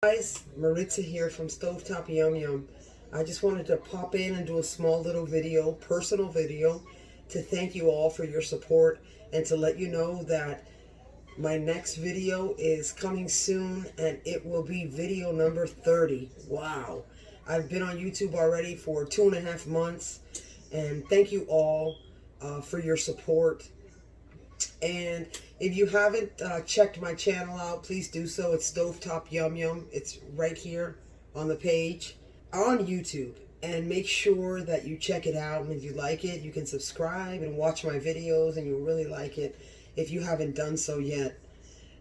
Guys, Maritza here from Stovetop Yum Yum. I just wanted to pop in and do a small little video, personal video, to thank you all for your support and to let you know that my next video is coming soon and it will be video number 30. Wow. I've been on YouTube already for 2.5 months and thank you all for your support. And if you haven't checked my channel out, please do so. It's Stovetop Yum Yum. It's right here on the page on YouTube. And make sure that you check it out. And if you like it, you can subscribe and watch my videos, and you'll really like it if you haven't done so yet.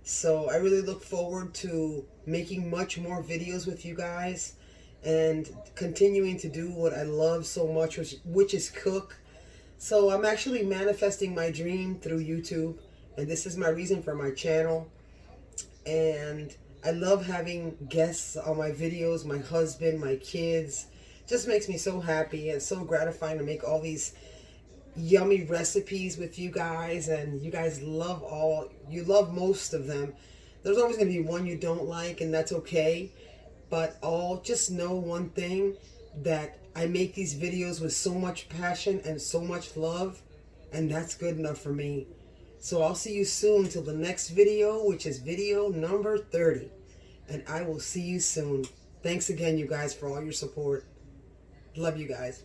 So I really look forward to making much more videos with you guys and continuing to do what I love so much, which is cook. So I'm actually manifesting my dream through YouTube, and this is my reason for my channel. And I love having guests on my videos, my husband, my kids. Just makes me so happy and so gratifying to make all these yummy recipes with you guys, and you guys you love most of them. There's always going to be one you don't like, and that's okay. But just know one thing, that I make these videos with so much passion and so much love, and that's good enough for me. So I'll see you soon till the next video, which is video number 30. And I will see you soon. Thanks again, you guys, for all your support. Love you guys.